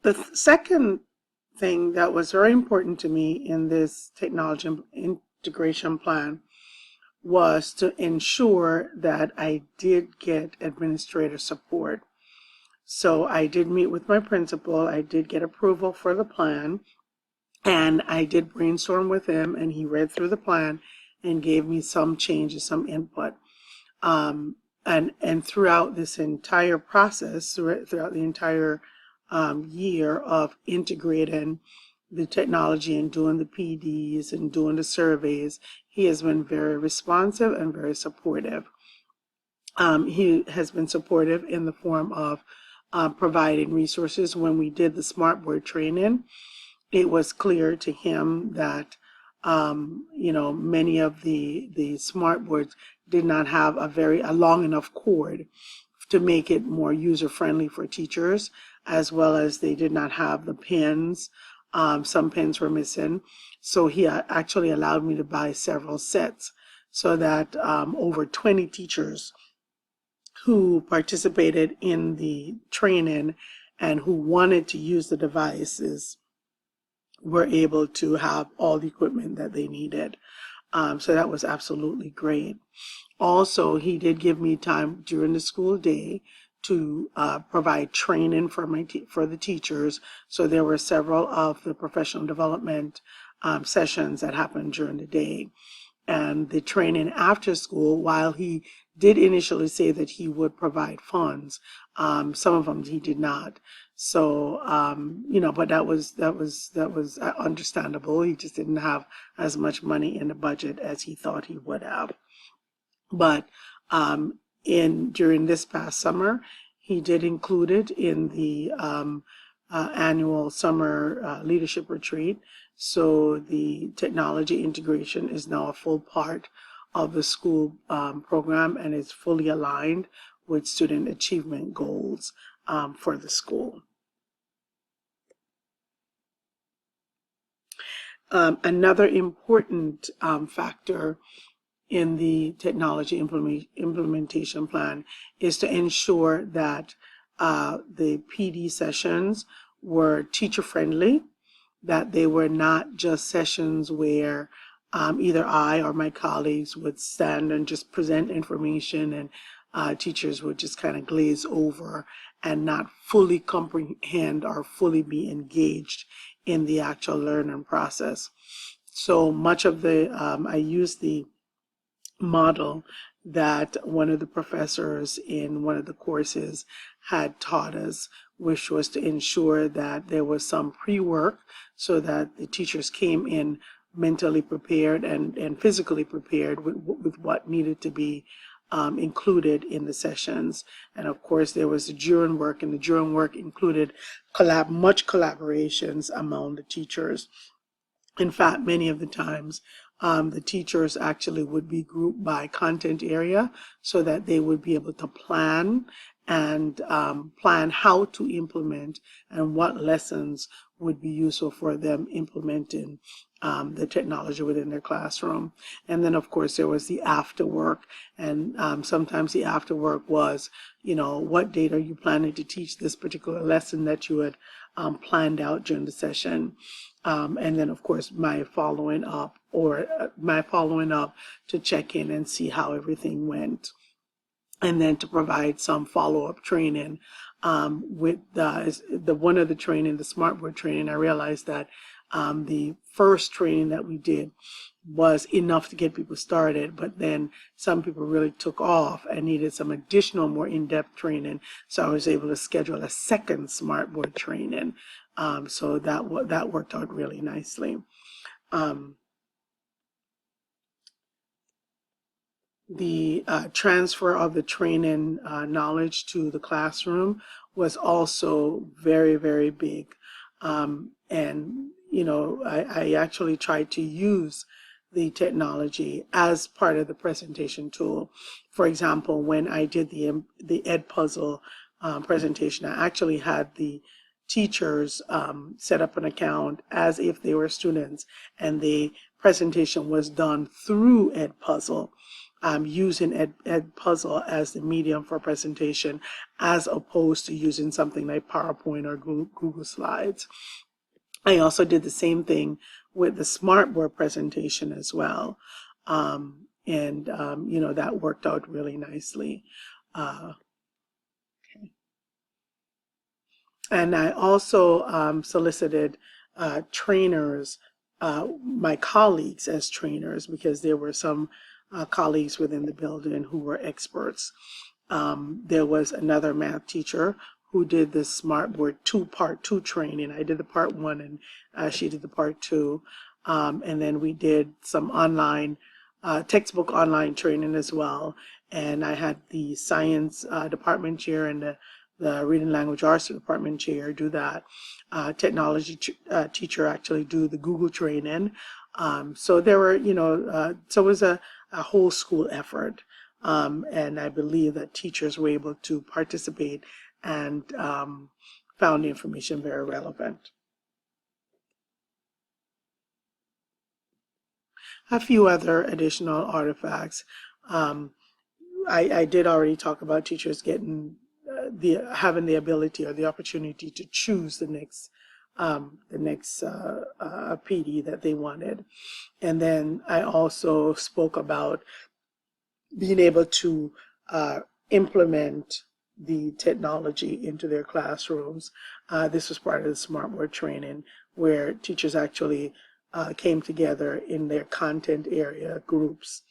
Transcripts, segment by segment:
The second thing that was very important to me in this technology integration plan was to ensure that I did get administrator support. So I did meet with my principal, I did get approval for the plan, and I did brainstorm with him, and he read through the plan and gave me some changes, some input. And throughout this entire process, throughout the entire year of integrating the technology and doing the PDs and doing the surveys, he has been very responsive and very supportive. He has been supportive in the form of providing resources. When we did the Smartboard training, it was clear to him that many of the smart boards did not have a long enough cord to make it more user friendly for teachers, as well as they did not have the pins. Some pins were missing. So he actually allowed me to buy several sets so that over 20 teachers who participated in the training and who wanted to use the devices were able to have all the equipment that they needed. So that was absolutely great. Also, he did give me time during the school day to provide training for the teachers. So there were several of the professional development sessions that happened during the day. And the training after school, while he did initially say that he would provide funds, some of them he did not. So, but that was understandable. He just didn't have as much money in the budget as he thought he would have. But during this past summer, he did include it in the annual summer leadership retreat. So the technology integration is now a full part of the school program and is fully aligned with student achievement goals for the school. Another important factor in the technology implementation plan is to ensure that the PD sessions were teacher friendly, that they were not just sessions where either I or my colleagues would stand and just present information and teachers would just kind of glaze over and not fully comprehend or fully be engaged in the actual learning process. So much of I used the model that one of the professors in one of the courses had taught us, which was to ensure that there was some pre-work so that the teachers came in mentally prepared and physically prepared with what needed to be included in the sessions. And of course there was the during work, and the during work included much collaborations among the teachers. In fact, many of the times the teachers actually would be grouped by content area so that they would be able to plan and plan how to implement and what lessons would be useful for them implementing the technology within their classroom. And then of course there was the after work, and sometimes the after work was, what date are you planning to teach this particular lesson that you had planned out during the session. And then of course my following up to check in and see how everything went, and then to provide some follow-up training. With one of the training, the Smartboard training, I realized that the first training that we did was enough to get people started, but then some people really took off and needed some additional, more in-depth training. So I was able to schedule a second Smartboard training. So that worked out really nicely. The transfer of the training knowledge to the classroom was also very, very big. And, I actually tried to use the technology as part of the presentation tool. For example, when I did the Edpuzzle presentation, I actually had the teachers set up an account as if they were students, and the presentation was done through Edpuzzle. using Edpuzzle as the medium for presentation, as opposed to using something like PowerPoint or Google Slides. I also did the same thing with the Smartboard presentation as well. That worked out really nicely. And I also solicited trainers, my colleagues as trainers, because there were some colleagues within the building who were experts. There was another math teacher who did the Smartboard part two training. I did the part one, and she did the part two. And then we did some online textbook online training as well. And I had the science department chair and the reading language arts department chair do that. Technology teacher actually do the Google training. So there were, so it was a whole school effort. And I believe that teachers were able to participate and found the information very relevant. A few other additional artifacts. I did already talk about teachers getting having the ability or the opportunity to choose the next PD that they wanted. And then I also spoke about being able to implement the technology into their classrooms. This was part of the Smartboard training, where teachers actually came together in their content area groups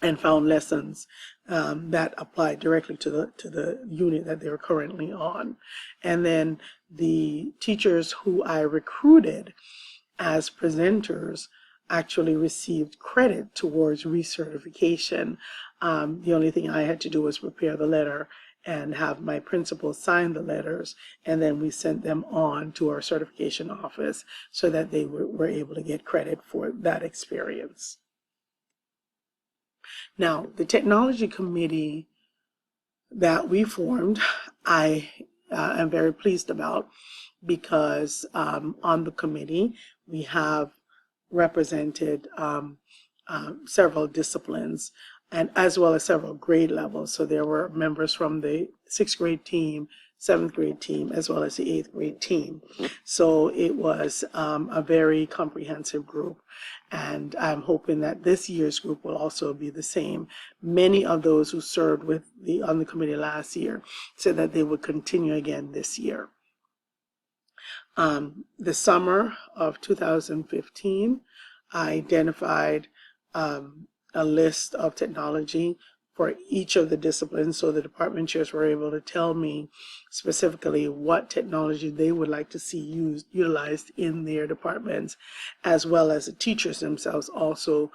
and found lessons that applied directly to the unit that they were currently on. And then the teachers who I recruited as presenters actually received credit towards recertification. The only thing I had to do was prepare the letter and have my principal sign the letters, and then we sent them on to our certification office so that they were able to get credit for that experience. Now, the technology committee that we formed, I am very pleased about, because on the committee we have represented several disciplines, and as well as several grade levels. So there were members from the 6th grade team, 7th grade team, as well as the 8th grade team. So it was a very comprehensive group, and I'm hoping that this year's group will also be the same. Many of those who served on the committee last year said that they would continue again this year. The summer of 2015, I identified a list of technology for each of the disciplines, so the department chairs were able to tell me specifically what technology they would like to see utilized in their departments, as well as the teachers themselves also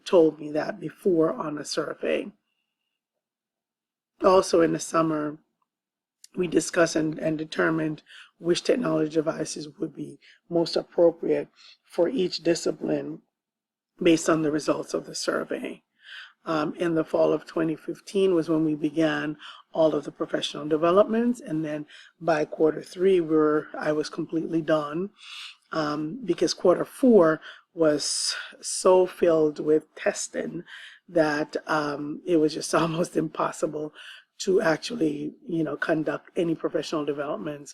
told me that before on a survey. Also in the summer, we discussed and determined which technology devices would be most appropriate for each discipline based on the results of the survey. In the fall of 2015 was when we began all of the professional developments, and then by quarter 3 I was completely done, because quarter 4 was so filled with testing that it was just almost impossible to actually conduct any professional developments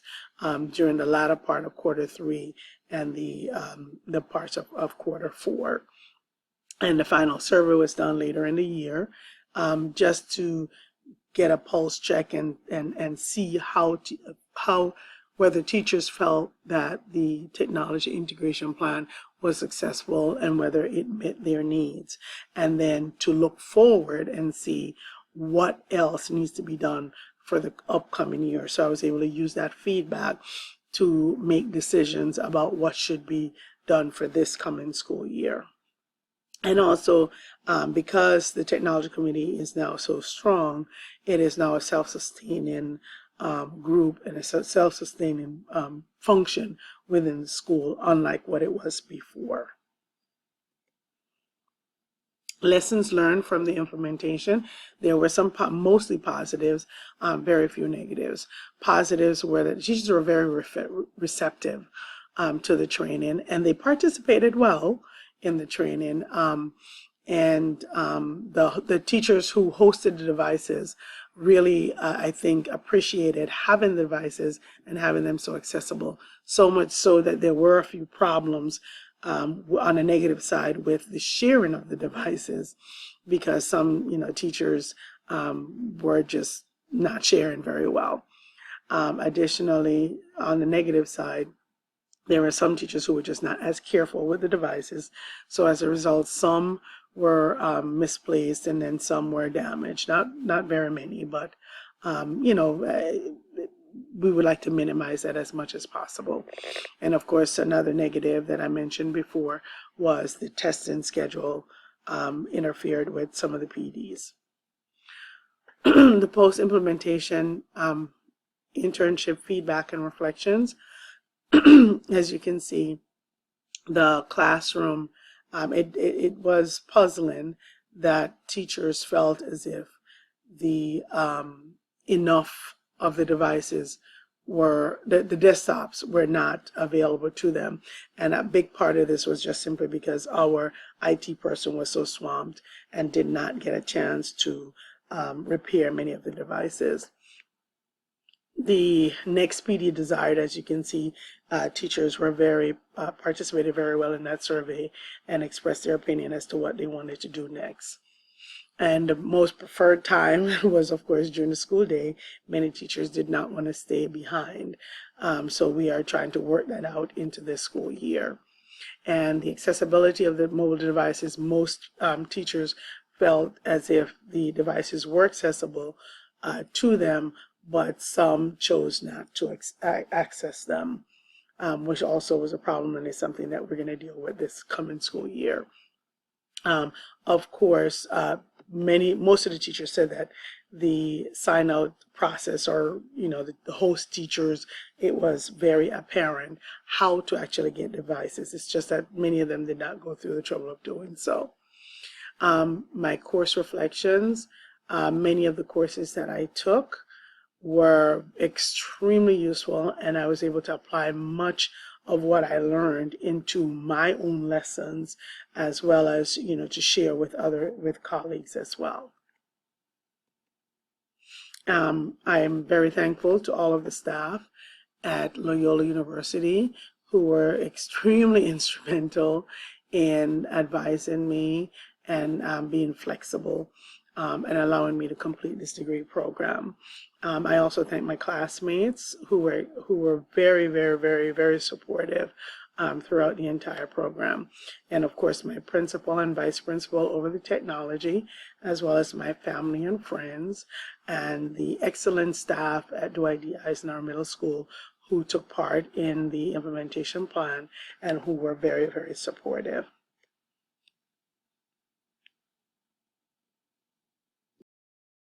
during the latter part of quarter 3 and the parts of quarter 4. And the final survey was done later in the year, just to get a pulse check and see whether teachers felt that the technology integration plan was successful and whether it met their needs, and then to look forward and see what else needs to be done for the upcoming year. So I was able to use that feedback to make decisions about what should be done for this coming school year. And also, because the technology committee is now so strong, it is now a self-sustaining group and a self-sustaining function within the school, unlike what it was before. Lessons learned from the implementation. There were some mostly positives, very few negatives. Positives were that teachers were very receptive to the training, and they participated well in the training. And the teachers who hosted the devices really, I think, appreciated having the devices and having them so accessible. So much so that there were a few problems on the negative side with the sharing of the devices, because some, teachers were just not sharing very well. Additionally, on the negative side, there were some teachers who were just not as careful with the devices. So as a result, some were misplaced, and then some were damaged. Not very many, but we would like to minimize that as much as possible. And of course, another negative that I mentioned before was the testing schedule interfered with some of the PDs. The post-implementation internship feedback and reflections. As you can see, the classroom, it was puzzling that teachers felt as if the enough of the devices were, the desktops were not available to them. And a big part of this was just simply because our IT person was so swamped and did not get a chance to repair many of the devices. The next PD desired, as you can see, teachers were participated very well in that survey and expressed their opinion as to what they wanted to do next. And the most preferred time was, of course, during the school day. Many teachers did not want to stay behind. So we are trying to work that out into this school year. And the accessibility of the mobile devices, most teachers felt as if the devices were accessible to them, but some chose not to access them, which also was a problem, and is something that we're going to deal with this coming school year. Of course, most of the teachers said that the sign out process, or the host teachers, it was very apparent how to actually get devices. It's just that many of them did not go through the trouble of doing so. My course reflections, many of the courses that I took were extremely useful, and I was able to apply much of what I learned into my own lessons, as well as to share with colleagues as well. I am very thankful to all of the staff at Loyola University who were extremely instrumental in advising me and being flexible and allowing me to complete this degree program. I also thank my classmates who were very, very, very, very supportive throughout the entire program. And of course, my principal and vice principal over the technology, as well as my family and friends, and the excellent staff at Dwight D. Eisenhower Middle School who took part in the implementation plan and who were very, very supportive.